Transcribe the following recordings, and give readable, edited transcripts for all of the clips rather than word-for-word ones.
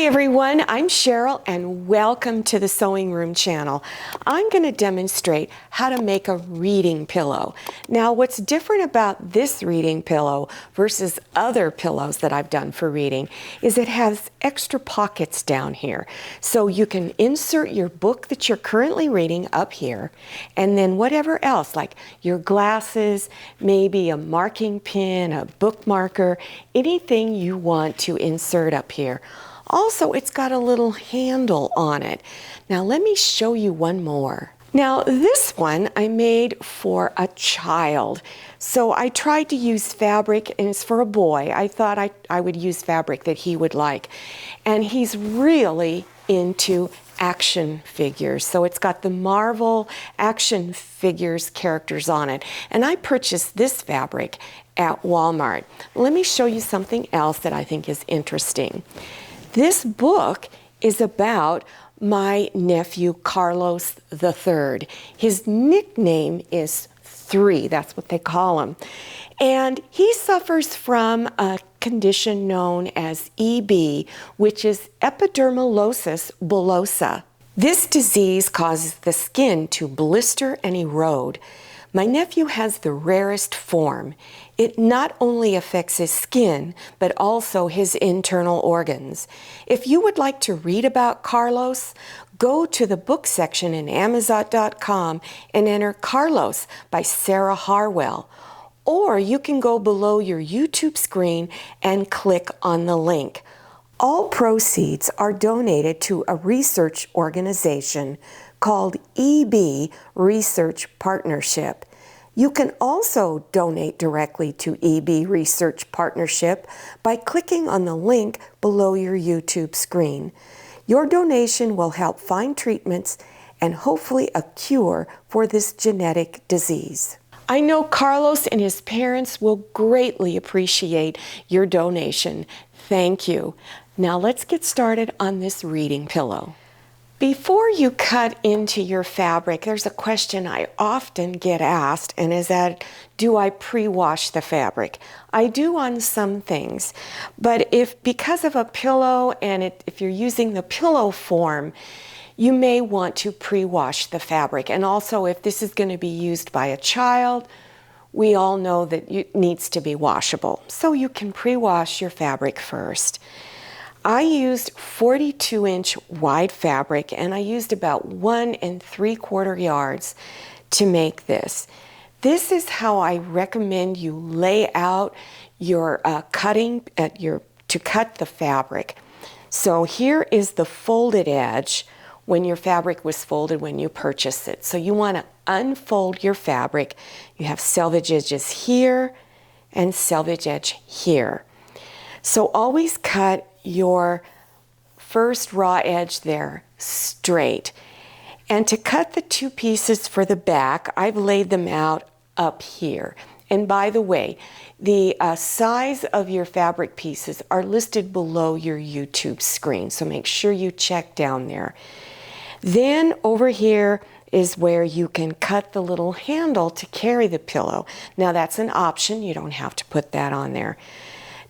Hi everyone, I'm Cheryl and welcome to the Sewing Room channel. I'm going to demonstrate how to make a reading pillow. Now what's different about this reading pillow versus other pillows that I've done for reading is it has extra pockets down here. So you can insert your book that you're currently reading up here, and then whatever else like your glasses, maybe a marking pin, a bookmarker, anything you want to insert up here. Also, it's got a little handle on it. Now let me show you one more. Now this one I made for a child. So I tried to use fabric, and it's for a boy. I thought I would use fabric that he would like. And he's really into action figures. So it's got the Marvel action figures characters on it. And I purchased this fabric at Walmart. Let me show you something else that I think is interesting. This book is about my nephew, Carlos III. His nickname is 3, that's what they call him. And he suffers from a condition known as EB, which is epidermolysis bullosa. This disease causes the skin to blister and erode. My nephew has the rarest form. It not only affects his skin, but also his internal organs. If you would like to read about Carlos, go to the book section in Amazon.com and enter Carlos by Sarah Harwell. Or you can go below your YouTube screen and click on the link. All proceeds are donated to a research organization called EB Research Partnership. You can also donate directly to EB Research Partnership by clicking on the link below your YouTube screen. Your donation will help find treatments and hopefully a cure for this genetic disease. I know Carlos and his parents will greatly appreciate your donation. Thank you. Now let's get started on this reading pillow. Before you cut into your fabric, there's a question I often get asked, and is that, do I pre-wash the fabric? I do on some things, but if because of a pillow and if you're using the pillow form, you may want to pre-wash the fabric. And also if this is going to be used by a child, we all know that it needs to be washable. So you can pre-wash your fabric first. I used 42-inch wide fabric, and I used about 1 3/4 yards to make this. This is how I recommend you lay out your cutting to cut the fabric. So here is the folded edge when your fabric was folded when you purchased it. So you want to unfold your fabric. You have selvage edges here and selvage edge here. So always cut your first raw edge there straight. And to cut the 2 pieces for the back, I've laid them out up here. And by the way, the size of your fabric pieces are listed below your YouTube screen, so make sure you check down there. Then over here is where you can cut the little handle to carry the pillow. Now that's an option, you don't have to put that on there.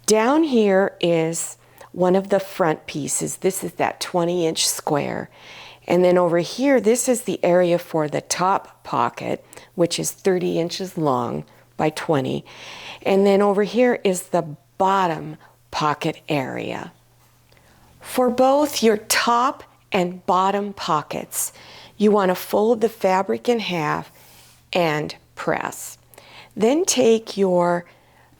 Down here is one of the front pieces. This is that 20-inch square. And then over here, this is the area for the top pocket, which is 30 inches long by 20. And then over here is the bottom pocket area. For both your top and bottom pockets, you want to fold the fabric in half and press. Then take your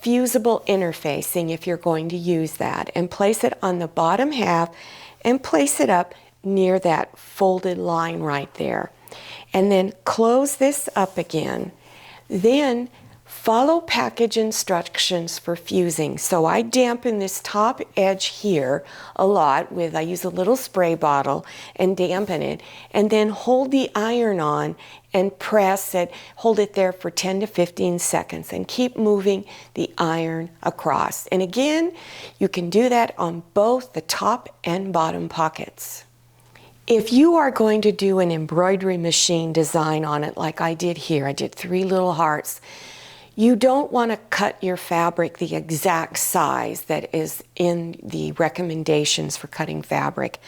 fusible interfacing, if you're going to use that, and place it on the bottom half and place it up near that folded line right there. And then close this up again. Then follow package instructions for fusing. So I dampen this top edge here a lot I use a little spray bottle and dampen it, and then hold the iron on and press it, hold it there for 10 to 15 seconds and keep moving the iron across. And again, you can do that on both the top and bottom pockets. If you are going to do an embroidery machine design on it like I did here, I did 3 little hearts, You don't want to cut your fabric the exact size that is in the recommendations for cutting fabric.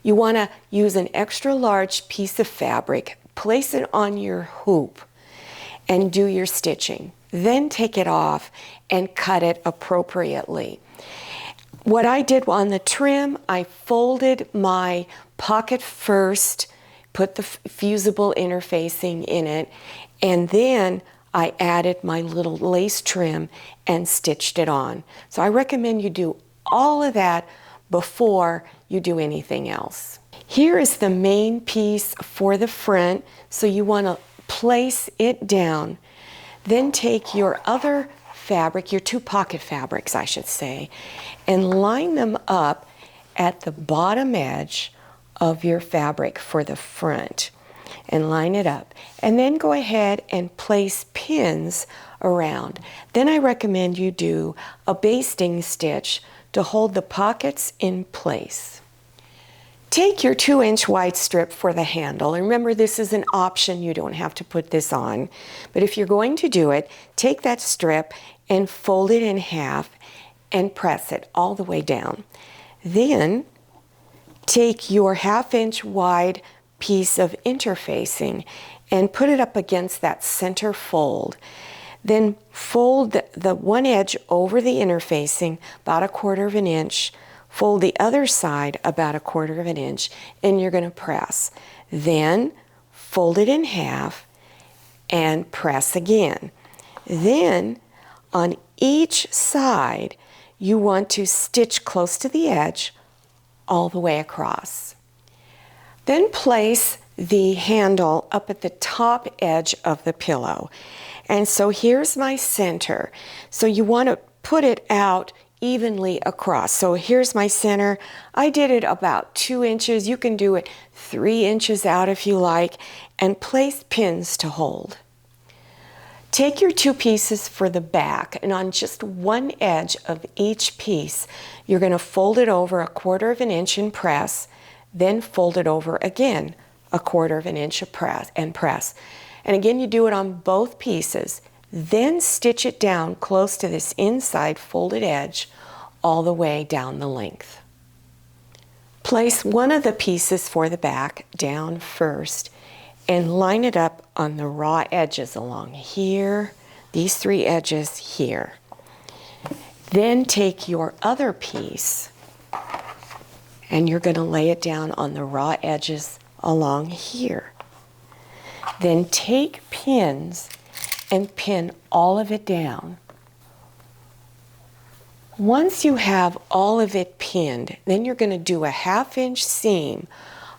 You want to use an extra large piece of fabric, place it on your hoop, and do your stitching. Then take it off and cut it appropriately. What I did on the trim, I folded my pocket first, put the fusible interfacing in it, and then I added my little lace trim and stitched it on. So I recommend you do all of that before you do anything else. Here is the main piece for the front, so you want to place it down. Then take your other fabric, your two pocket fabrics I should say, and line them up at the bottom edge of your fabric for the front. And line it up. And then go ahead and place pins around. Then I recommend you do a basting stitch to hold the pockets in place. Take your 2-inch wide strip for the handle. And remember, this is an option. You don't have to put this on. But if you're going to do it, take that strip and fold it in half and press it all the way down. Then take your 1/2-inch wide piece of interfacing and put it up against that center fold. Then fold the one edge over the interfacing about 1/4 inch, fold the other side about 1/4 inch, and you're going to press. Then fold it in half and press again. Then on each side you want to stitch close to the edge all the way across. Then place the handle up at the top edge of the pillow. And so here's my center. So you want to put it out evenly across. So here's my center. I did it about 2 inches. You can do it 3 inches out if you like, and place pins to hold. Take your 2 pieces for the back, and on just one edge of each piece, you're going to fold it over 1/4 inch and press. Then fold it over again 1/4 inch and press. And again, you do it on both pieces. Then stitch it down close to this inside folded edge all the way down the length. Place one of the pieces for the back down first and line it up on the raw edges along here, these 3 edges here. Then take your other piece and you're going to lay it down on the raw edges along here. Then take pins and pin all of it down. Once you have all of it pinned, then you're going to do a 1/2-inch seam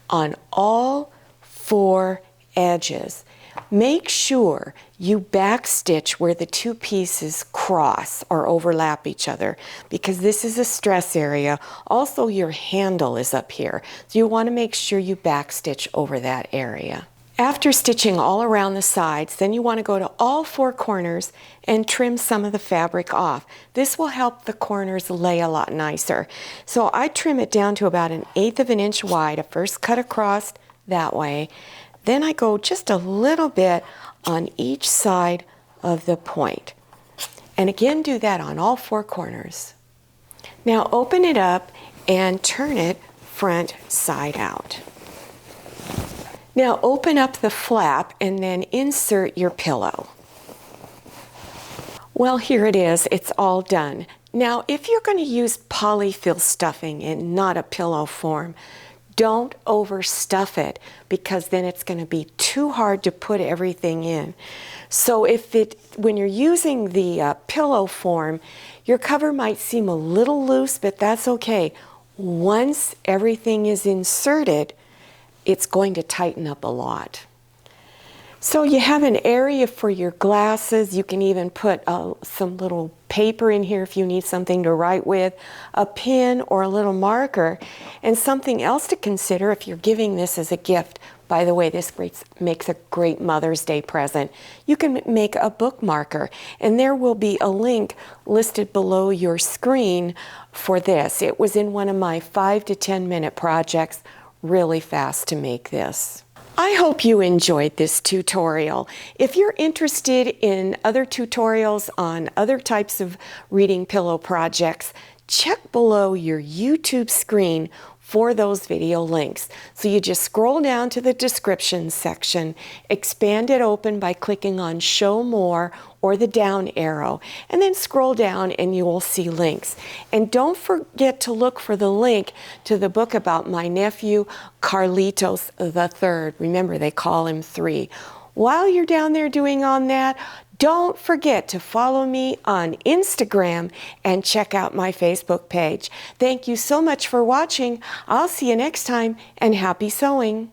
on all 4 edges. Make sure you backstitch where the 2 pieces cross or overlap each other, because this is a stress area. Also, your handle is up here, so you want to make sure you backstitch over that area. After stitching all around the sides, then you want to go to all 4 corners and trim some of the fabric off. This will help the corners lay a lot nicer. So I trim it down to about 1/8 inch wide. I first cut across that way. Then I go just a little bit on each side of the point. And again, do that on all 4 corners. Now open it up and turn it front side out. Now open up the flap and then insert your pillow. Well, here it is. It's all done. Now, if you're going to use polyfill stuffing and not a pillow form, don't overstuff it, because then it's going to be too hard to put everything in. So when you're using the pillow form, your cover might seem a little loose, but that's okay. Once everything is inserted, it's going to tighten up a lot. So you have an area for your glasses. You can even put some little paper in here if you need something to write with, a pen or a little marker, and something else to consider if you're giving this as a gift. By the way, this makes a great Mother's Day present. You can make a bookmarker, and there will be a link listed below your screen for this. It was in one of my 5 to 10 minute projects, really fast to make this. I hope you enjoyed this tutorial. If you're interested in other tutorials on other types of reading pillow projects, check below your YouTube screen for those video links. So you just scroll down to the description section, expand it open by clicking on Show More or the down arrow, and then scroll down and you will see links. And don't forget to look for the link to the book about my nephew Carlitos III. Remember, they call him 3. While you're down there doing on that, don't forget to follow me on Instagram and check out my Facebook page. Thank you so much for watching. I'll see you next time, and happy sewing.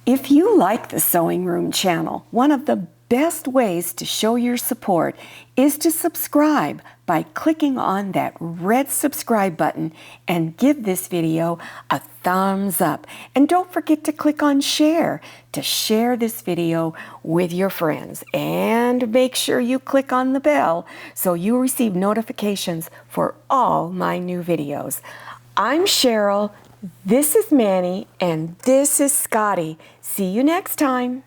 If you like the Sewing Room channel, one of the best ways to show your support is to subscribe by clicking on that red subscribe button and give this video a thumbs up. And don't forget to click on share to share this video with your friends. And make sure you click on the bell so you receive notifications for all my new videos. I'm Cheryl, this is Manny, and this is Scotty. See you next time.